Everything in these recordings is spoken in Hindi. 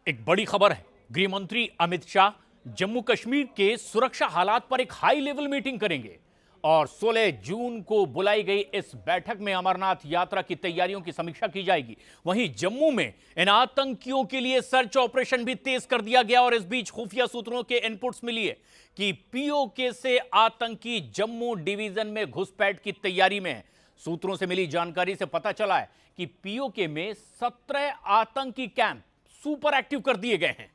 एक बड़ी खबर है। गृह मंत्री अमित शाह जम्मू कश्मीर के सुरक्षा हालात पर एक हाई लेवल मीटिंग करेंगे और 16 जून को बुलाई गई इस बैठक में अमरनाथ यात्रा की तैयारियों की समीक्षा की जाएगी। वहीं जम्मू में इन आतंकियों के लिए सर्च ऑपरेशन भी तेज कर दिया गया और इस बीच खुफिया सूत्रों के इनपुट्स मिली है कि पीओके से आतंकी जम्मू डिवीजन में घुसपैठ की तैयारी में है। सूत्रों से मिली जानकारी से पता चला है कि पीओके में 17 आतंकी कैंप सुपर एक्टिव कर दिए गए हैं।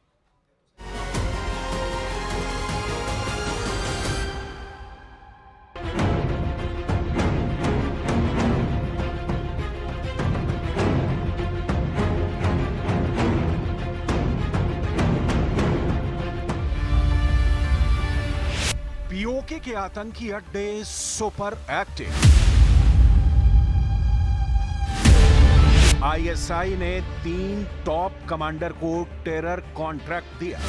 पीओके के आतंकी अड्डे सुपर एक्टिव। आईएसआई ने 3 टॉप कमांडर को टेरर कॉन्ट्रैक्ट दिया।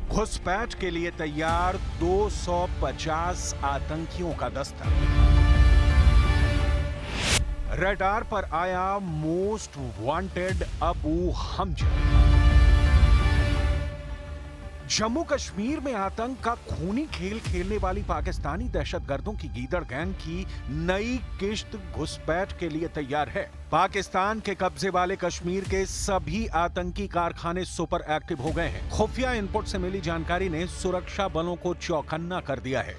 घुसपैठ के लिए तैयार 250 आतंकियों का दस्ता। रडार पर आया मोस्ट वांटेड अबू हमजा। जम्मू कश्मीर में आतंक का खूनी खेल खेलने वाली पाकिस्तानी दहशतगर्दों की गीदड़ गैंग की नई किश्त घुसपैठ के लिए तैयार है। पाकिस्तान के कब्जे वाले कश्मीर के सभी आतंकी कारखाने सुपर एक्टिव हो गए हैं। खुफिया इनपुट से मिली जानकारी ने सुरक्षा बलों को चौकन्ना कर दिया है,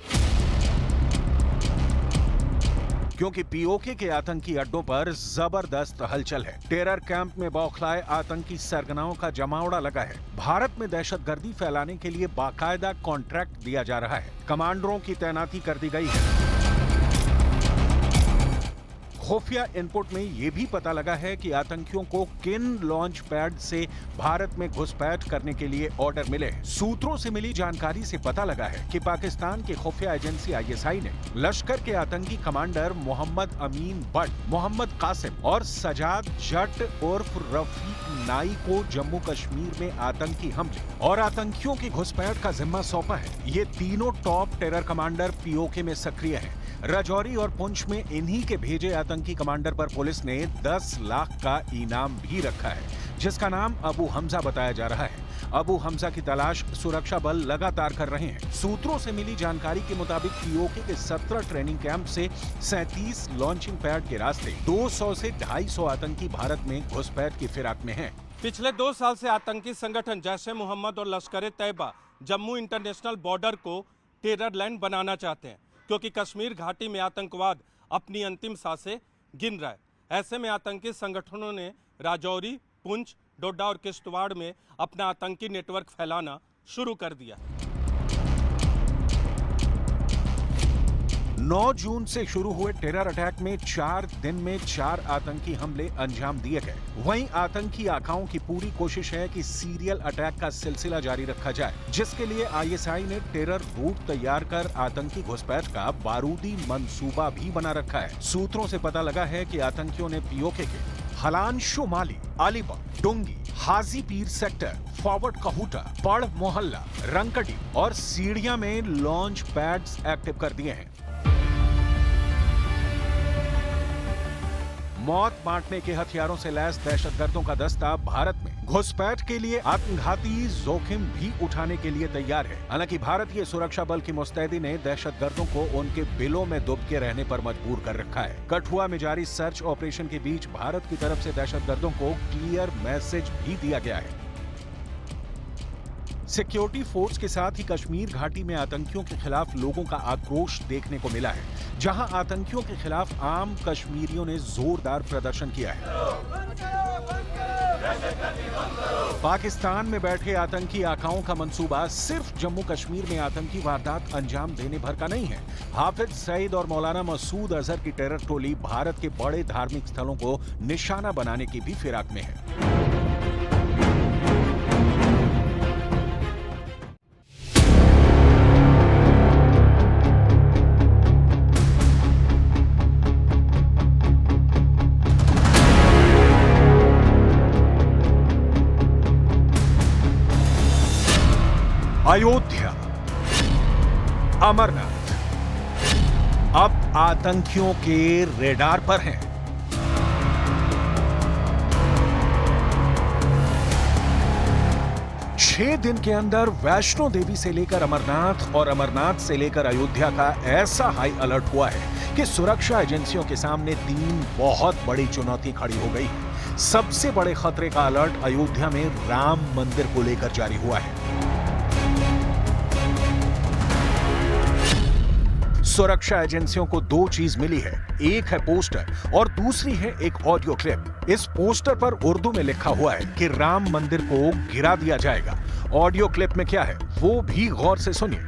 क्योंकि पीओके के आतंकी अड्डों पर जबरदस्त हलचल है। टेरर कैंप में बौखलाए आतंकी सरगनाओं का जमावड़ा लगा है। भारत में दहशतगर्दी फैलाने के लिए बाकायदा कॉन्ट्रैक्ट दिया जा रहा है। कमांडरों की तैनाती कर दी गई है। खुफिया इनपुट में यह भी पता लगा है कि आतंकियों को किन लॉन्च पैड से भारत में घुसपैठ करने के लिए ऑर्डर मिले हैं। सूत्रों से मिली जानकारी से पता लगा है कि पाकिस्तान की खुफिया एजेंसी आईएसआई ने लश्कर के आतंकी कमांडर मोहम्मद अमीन बट, मोहम्मद कासिम और सजाद जट उर्फ रफीक नाई को जम्मू कश्मीर में आतंकी हमले और आतंकियों की घुसपैठ का जिम्मा सौंपा है। ये तीनों टॉप टेरर कमांडर पीओके में सक्रिय हैं। राजौरी और पुंछ में इन्हीं के भेजे आतंकी कमांडर पर पुलिस ने 10 लाख का इनाम भी रखा है, जिसका नाम अबू हमजा बताया जा रहा है। अबू हमजा की तलाश सुरक्षा बल लगातार कर रहे हैं। सूत्रों से मिली जानकारी के मुताबिक पीओके के 17 ट्रेनिंग कैंप से 37 लॉन्चिंग पैड के रास्ते 200 से 250 आतंकी भारत में घुसपैठ की फिराक में हैं। पिछले 2 साल से आतंकी संगठन जैश-ए मोहम्मद और लश्कर-ए-तैयबा जम्मू इंटरनेशनल बॉर्डर को टेरर लैंड बनाना चाहते हैं, क्योंकि कश्मीर घाटी में आतंकवाद अपनी अंतिम सांसें गिन रहा है। ऐसे में आतंकी संगठनों ने राजौरी, पुंछ, डोडा और किश्तवाड़ में अपना आतंकी नेटवर्क फैलाना शुरू कर दिया। 9 जून से शुरू हुए टेरर अटैक में 4 दिन में 4 आतंकी हमले अंजाम दिए गए। वहीं आतंकी आकाओं की पूरी कोशिश है कि सीरियल अटैक का सिलसिला जारी रखा जाए, जिसके लिए आईएसआई ने टेरर रूट तैयार कर आतंकी घुसपैठ का बारूदी मंसूबा भी बना रखा है। सूत्रों से पता लगा है कि आतंकियों ने पीओके के हलान शुमाली, अलीबाग, डुंगी, हाजी पीर सेक्टर, फॉरवर्ड कहूटा, पड़ मोहल्ला, रंकडी और सीढ़िया में लॉन्च पैड्स एक्टिव कर दिए हैं। मौत बांटने के हथियारों से लैस दहशतगर्दों का दस्ता भारत में घुसपैठ के लिए आत्मघाती जोखिम भी उठाने के लिए तैयार है। हालांकि भारतीय सुरक्षा बल की मुस्तैदी ने दहशतगर्दों को उनके बिलों में दुब के रहने पर मजबूर कर रखा है। कठुआ में जारी सर्च ऑपरेशन के बीच भारत की तरफ से दहशतगर्दों को क्लियर मैसेज भी दिया गया है। सिक्योरिटी फोर्स के साथ ही कश्मीर घाटी में आतंकियों के खिलाफ लोगों का आक्रोश देखने को मिला है, जहां आतंकियों के खिलाफ आम कश्मीरियों ने जोरदार प्रदर्शन किया है। पाकिस्तान में बैठे आतंकी आकाओं का मंसूबा सिर्फ जम्मू कश्मीर में आतंकी वारदात अंजाम देने भर का नहीं है। हाफिज सईद और मौलाना मसूद अजहर की टेरर टोली भारत के बड़े धार्मिक स्थलों को निशाना बनाने की भी फिराक में है। अयोध्या, अमरनाथ अब आतंकियों के रेडार पर हैं। 6 दिन के अंदर वैष्णो देवी से लेकर अमरनाथ और अमरनाथ से लेकर अयोध्या का ऐसा हाई अलर्ट हुआ है कि सुरक्षा एजेंसियों के सामने 3 बहुत बड़ी चुनौती खड़ी हो गई है। सबसे बड़े खतरे का अलर्ट अयोध्या में राम मंदिर को लेकर जारी हुआ है। सुरक्षा एजेंसियों को 2 चीज मिली है, एक है पोस्टर और दूसरी है एक ऑडियो क्लिप। इस पोस्टर पर उर्दू में लिखा हुआ है कि राम मंदिर को गिरा दिया जाएगा। ऑडियो क्लिप में क्या है वो भी गौर से सुनिए।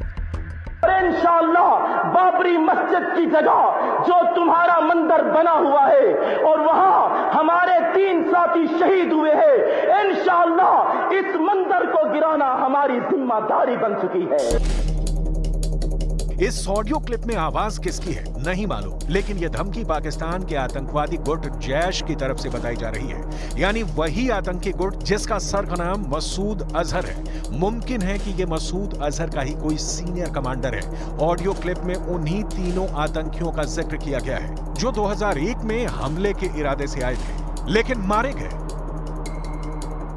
इंशाअल्लाह बाबरी मस्जिद की जगह जो तुम्हारा मंदिर बना हुआ है और वहां हमारे 3 साथी शहीद हुए हैं, इंशाअल्लाह इस मंदिर को गिराना हमारी जिम्मेदारी बन चुकी है। इस ऑडियो क्लिप में आवाज किसकी है नहीं मालूम, लेकिन यह धमकी पाकिस्तान के आतंकवादी गुट जैश की तरफ से बताई जा रही है, यानी वही आतंकी गुट जिसका सरगनाम मसूद अजहर है। मुमकिन है कि यह मसूद अजहर का ही कोई सीनियर कमांडर है। ऑडियो क्लिप में उन्हीं तीनों आतंकियों का जिक्र किया गया है जो 2001 में हमले के इरादे से आए थे लेकिन मारे गए।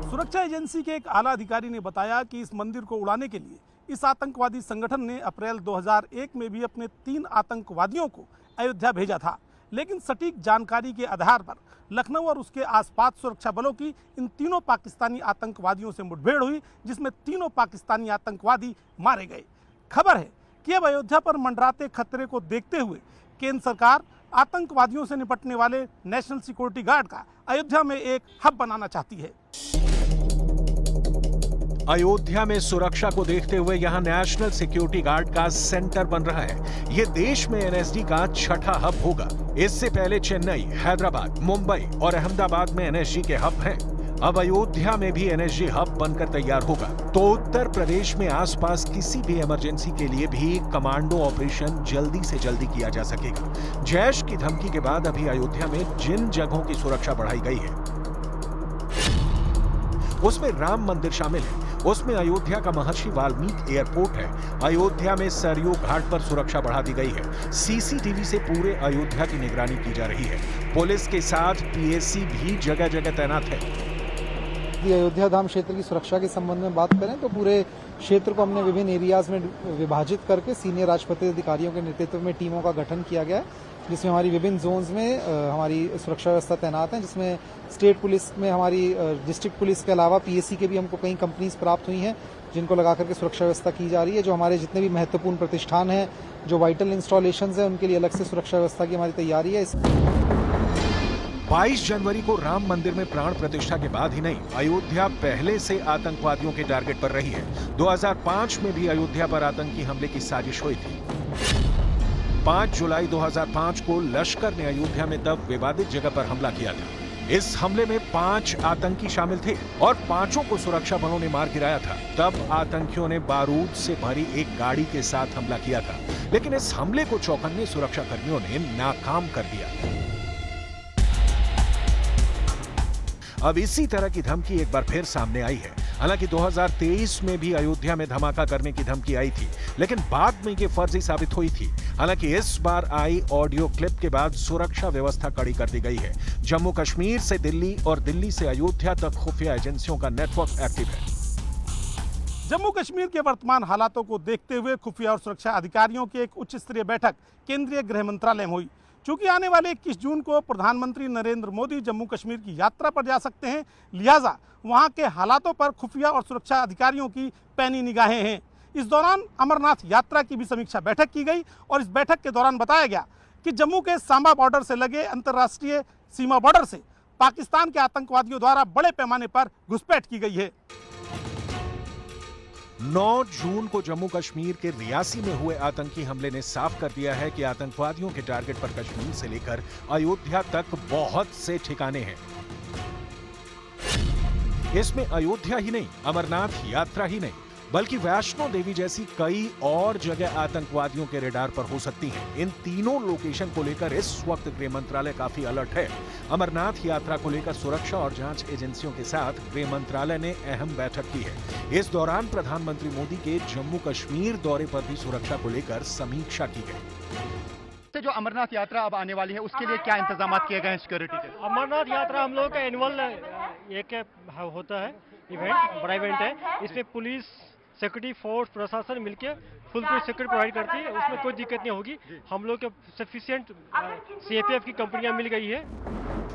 सुरक्षा एजेंसी के एक आला अधिकारी ने बताया कि इस मंदिर को उड़ाने के लिए इस आतंकवादी संगठन ने अप्रैल 2001 में भी अपने 3 आतंकवादियों को अयोध्या भेजा था, लेकिन सटीक जानकारी के आधार पर लखनऊ और उसके आसपास सुरक्षा बलों की इन तीनों पाकिस्तानी आतंकवादियों से मुठभेड़ हुई, जिसमें तीनों पाकिस्तानी आतंकवादी मारे गए। खबर है कि अब अयोध्या पर मंडराते खतरे को देखते हुए केंद्र सरकार आतंकवादियों से निपटने वाले नेशनल सिक्योरिटी गार्ड का अयोध्या में एक हब बनाना चाहती है। अयोध्या में सुरक्षा को देखते हुए यहां नेशनल सिक्योरिटी गार्ड का सेंटर बन रहा है। यह देश में एनएसजी का 6ठा हब होगा। इससे पहले चेन्नई, हैदराबाद, मुंबई और अहमदाबाद में एनएसजी के हब हैं। अब अयोध्या में भी एनएसजी हब बनकर तैयार होगा तो उत्तर प्रदेश में आसपास किसी भी इमरजेंसी के लिए भी कमांडो ऑपरेशन जल्दी से जल्दी किया जा सकेगा। जैश की धमकी के बाद अभी अयोध्या में जिन जगहों की सुरक्षा बढ़ाई गई है उसमें राम मंदिर शामिल है। उसमें अयोध्या का महर्षि वाल्मीकि एयरपोर्ट है। अयोध्या में सरयू घाट पर सुरक्षा बढ़ा दी गई है। सीसीटीवी से पूरे अयोध्या की निगरानी की जा रही है। पुलिस के साथ पीएसी भी जगह जगह तैनात है। अयोध्या धाम क्षेत्र की सुरक्षा के संबंध में बात करें तो पूरे क्षेत्र को हमने विभिन्न एरियाज में विभाजित करके सीनियर राजपत्रित अधिकारियों के नेतृत्व में टीमों का गठन किया गया है, जिसमें हमारी विभिन्न जोन्स में हमारी सुरक्षा व्यवस्था तैनात है, जिसमें स्टेट पुलिस में हमारी डिस्ट्रिक्ट पुलिस के अलावा पीएससी के भी हमको कई कंपनीज प्राप्त हुई हैं जिनको लगा करके सुरक्षा व्यवस्था की जा रही है। जो हमारे जितने भी महत्वपूर्ण प्रतिष्ठान हैं, जो वाइटल इंस्टॉलेशंस हैं, उनके लिए अलग से सुरक्षा व्यवस्था की हमारी तैयारी है। 22 जनवरी को राम मंदिर में प्राण प्रतिष्ठा के बाद ही नहीं, अयोध्या पहले से आतंकवादियों के टारगेट पर रही है। 2005 में भी अयोध्या पर आतंकी हमले की साजिश हुई थी। 5 जुलाई 2005 को लश्कर ने अयोध्या में तब विवादित जगह पर हमला किया था। इस हमले में 5 आतंकी शामिल थे और 5 को सुरक्षा बलों ने मार गिराया था। तब आतंकियों ने बारूद से भरी एक गाड़ी के साथ हमला किया था, लेकिन इस हमले को चौकन्ने सुरक्षा कर्मियों ने नाकाम कर दिया। अब इसी तरह की धमकी एक बार फिर सामने आई है। हालांकि 2023 में भी अयोध्या में धमाका करने की धमकी आई थी, लेकिन बाद में ये फर्जी साबित हुई थी। हालांकि इस बार आई ऑडियो क्लिप के बाद सुरक्षा व्यवस्था कड़ी कर दी गई है। जम्मू कश्मीर से दिल्ली और दिल्ली से अयोध्या तक खुफिया एजेंसियों का नेटवर्क एक्टिव है। जम्मू कश्मीर के वर्तमान हालातों को देखते हुए खुफिया और सुरक्षा अधिकारियों की एक उच्च स्तरीय बैठक केंद्रीय गृह मंत्रालय में हुई। चूंकि आने वाले 21 जून को प्रधानमंत्री नरेंद्र मोदी जम्मू कश्मीर की यात्रा पर जा सकते हैं, लिहाजा वहां के हालातों पर खुफिया और सुरक्षा अधिकारियों की पैनी निगाहें हैं। इस दौरान अमरनाथ यात्रा की भी समीक्षा बैठक की गई और इस बैठक के दौरान बताया गया कि जम्मू के सांबा बॉर्डर से लगे अंतर्राष्ट्रीय सीमा बॉर्डर से पाकिस्तान के आतंकवादियों द्वारा बड़े पैमाने पर घुसपैठ की गई है। 9 जून को जम्मू कश्मीर के रियासी में हुए आतंकी हमले ने साफ कर दिया है कि आतंकवादियों के टारगेट पर कश्मीर से लेकर अयोध्या तक बहुत से ठिकाने हैं। इसमें अयोध्या ही नहीं, अमरनाथ यात्रा ही नहीं, बल्कि वैष्णो देवी जैसी कई और जगह आतंकवादियों के रडार पर हो सकती हैं। इन तीनों लोकेशन को लेकर इस वक्त गृह मंत्रालय काफी अलर्ट है। अमरनाथ यात्रा को लेकर सुरक्षा और जांच एजेंसियों के साथ गृह मंत्रालय ने अहम बैठक की है। इस दौरान प्रधानमंत्री मोदी के जम्मू कश्मीर दौरे पर भी सुरक्षा को लेकर समीक्षा की गई। जो अमरनाथ यात्रा अब आने वाली है उसके लिए क्या इंतजाम किए गए हैं सिक्योरिटी के? अमरनाथ यात्रा हम लोगों का एनुअल एक होता है इवेंट, बड़ा इवेंट है। इसमें पुलिस, सिक्योरिटी फोर्स, प्रशासन मिलके फुल सिक्योरिटी प्रोवाइड करती है, उसमें कोई दिक्कत नहीं होगी। हम लोग के सफिशिएंट CAPF की कंपनियां मिल गई है।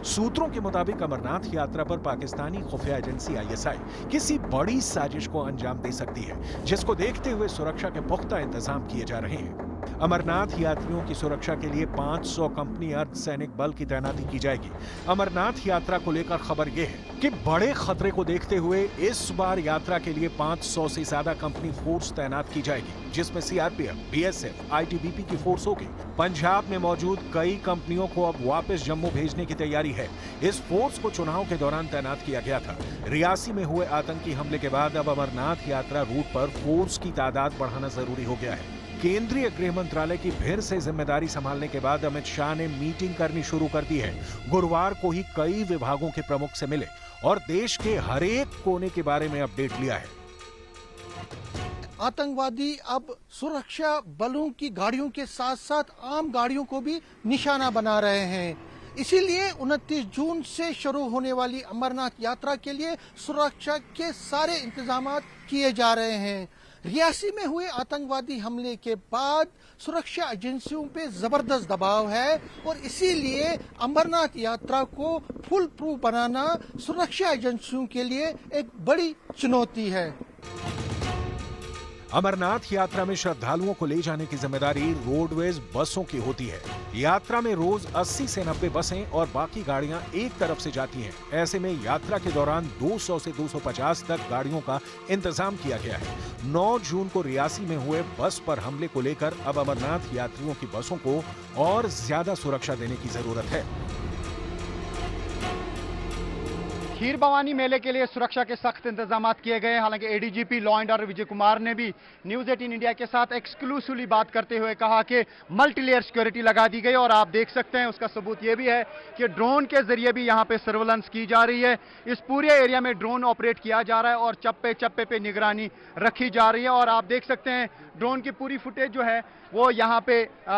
सूत्रों के मुताबिक अमरनाथ यात्रा पर पाकिस्तानी खुफिया एजेंसी ISI किसी बड़ी साजिश को अंजाम दे सकती है, जिसको देखते हुए सुरक्षा के पुख्ता इंतजाम किए जा रहे हैं। अमरनाथ यात्रियों की सुरक्षा के लिए 500 कंपनी अर्धसैनिक बल की तैनाती की जाएगी। अमरनाथ यात्रा को लेकर खबर यह है कि बड़े खतरे को देखते हुए इस बार यात्रा के लिए 500 से ज्यादा कंपनी फोर्स तैनात की जाएगी, जिसमें CRPF, BSF, ITBP की फोर्स होगी। पंजाब में मौजूद कई कंपनियों को अब वापस जम्मू भेजने की तैयारी है। इस फोर्स को चुनाव के दौरान तैनात किया गया था। रियासी में हुए आतंकी हमले के बाद अब अमरनाथ यात्रा रूट पर फोर्स की तादाद बढ़ाना जरूरी हो गया है। केंद्रीय गृह मंत्रालय की फिर से जिम्मेदारी संभालने के बाद अमित शाह ने मीटिंग करनी शुरू कर दी है। गुरुवार को ही कई विभागों के प्रमुख से मिले और देश के हर एक कोने के बारे में अपडेट लिया है। आतंकवादी अब सुरक्षा बलों की गाड़ियों के साथ साथ आम गाड़ियों को भी निशाना बना रहे हैं। इसीलिए 29 जून से शुरू होने वाली अमरनाथ यात्रा के लिए सुरक्षा के सारे इंतजाम किए जा रहे हैं। रियासी में हुए आतंकवादी हमले के बाद सुरक्षा एजेंसियों पे जबरदस्त दबाव है और इसीलिए अमरनाथ यात्रा को फुल प्रूफ बनाना सुरक्षा एजेंसियों के लिए एक बड़ी चुनौती है। अमरनाथ यात्रा में श्रद्धालुओं को ले जाने की जिम्मेदारी रोडवेज बसों की होती है। यात्रा में रोज 80 से 90 बसें और बाकी गाड़ियां एक तरफ से जाती हैं। ऐसे में यात्रा के दौरान 200 से 250 तक गाड़ियों का इंतजाम किया गया है। 9 जून को रियासी में हुए बस पर हमले को लेकर अब अमरनाथ यात्रियों की बसों को और ज्यादा सुरक्षा देने की जरूरत है। खीर भवानी मेले के लिए सुरक्षा के सख्त इंतजाम किए गए। हालांकि ADGP law and order Vijay Kumar ने भी न्यूज 18 इंडिया के साथ एक्सक्लूसिवली बात करते हुए कहा कि मल्टीलेयर सिक्योरिटी लगा दी गई और आप देख सकते हैं उसका सबूत ये भी है कि ड्रोन के जरिए भी यहां पे सर्वेलेंस की जा रही है। इस पूरे एरिया में ड्रोन ऑपरेट किया जा रहा है और चप्पे चप्पे पे निगरानी रखी जा रही है और आप देख सकते हैं ड्रोन की पूरी फुटेज जो है वो यहाँ पे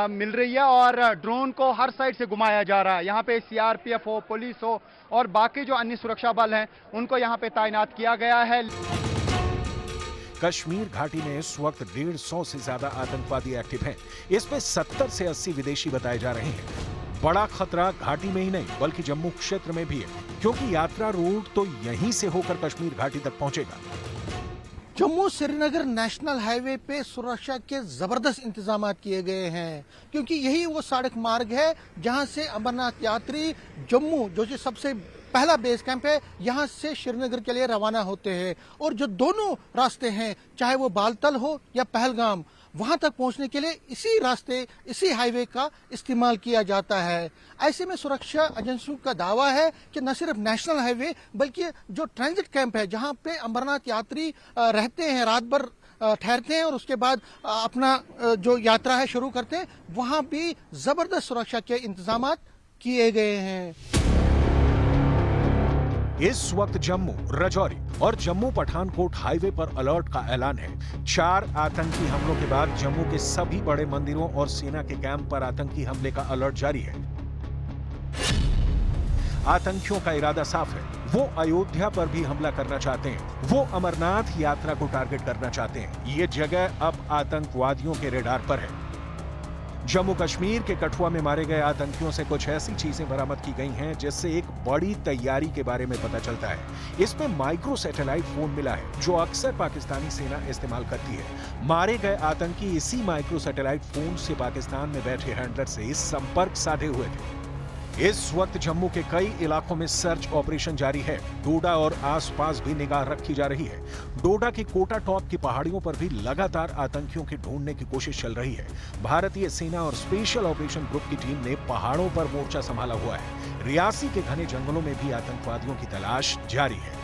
मिल रही है और ड्रोन को हर साइड से घुमाया जा रहा है। यहाँ पे CRPF हो, पुलिस हो और बाकी जो अन्य सुरक्षा बल हैं उनको यहाँ पे तैनात किया गया है। कश्मीर घाटी में इस वक्त 150 से ज्यादा आतंकवादी एक्टिव हैं। इसमें 70 से 80 विदेशी बताए जा रहे हैं। बड़ा खतरा घाटी में ही नहीं बल्कि जम्मू क्षेत्र में भी है, क्योंकि यात्रा रूट तो यहीं से होकर कश्मीर घाटी तक पहुंचेगा। जम्मू श्रीनगर नेशनल हाईवे पे सुरक्षा के जबरदस्त इंतजाम किए गए हैं, क्योंकि यही वो सड़क मार्ग है जहां से अमरनाथ यात्री जम्मू, जो कि सबसे पहला बेस कैंप है, यहां से श्रीनगर के लिए रवाना होते हैं। और जो दोनों रास्ते हैं, चाहे वो बालतल हो या पहलगाम, वहां तक पहुंचने के लिए इसी रास्ते, इसी हाईवे का इस्तेमाल किया जाता है। ऐसे में सुरक्षा एजेंसियों का दावा है कि न सिर्फ नेशनल हाईवे बल्कि जो ट्रांजिट कैंप है जहां पे अमरनाथ यात्री रहते हैं, रात भर ठहरते हैं और उसके बाद अपना जो यात्रा है शुरू करते हैं, वहां भी जबरदस्त सुरक्षा के इंतजाम किए गए हैं। इस वक्त जम्मू, राजौरी और जम्मू पठानकोट हाईवे पर अलर्ट का ऐलान है। 4 आतंकी हमलों के बाद जम्मू के सभी बड़े मंदिरों और सेना के कैंप पर आतंकी हमले का अलर्ट जारी है। आतंकियों का इरादा साफ है, वो अयोध्या पर भी हमला करना चाहते हैं। वो अमरनाथ यात्रा को टारगेट करना चाहते हैं। ये जगह अब आतंकवादियों के रेडार पर है। जम्मू कश्मीर के कठुआ में मारे गए आतंकियों से कुछ ऐसी चीजें बरामद की गई हैं जिससे एक बड़ी तैयारी के बारे में पता चलता है। इसमें माइक्रो सैटेलाइट फोन मिला है जो अक्सर पाकिस्तानी सेना इस्तेमाल करती है। मारे गए आतंकी इसी माइक्रो सैटेलाइट फोन से पाकिस्तान में बैठे हैंडलर से संपर्क साधे हुए थे। इस वक्त जम्मू के कई इलाकों में सर्च ऑपरेशन जारी है। डोडा और आसपास भी निगाह रखी जा रही है। डोडा की कोटा टॉप की पहाड़ियों पर भी लगातार आतंकियों की ढूंढने की कोशिश चल रही है। भारतीय सेना और स्पेशल ऑपरेशन ग्रुप की टीम ने पहाड़ों पर मोर्चा संभाला हुआ है। रियासी के घने जंगलों में भी आतंकवादियों की तलाश जारी है।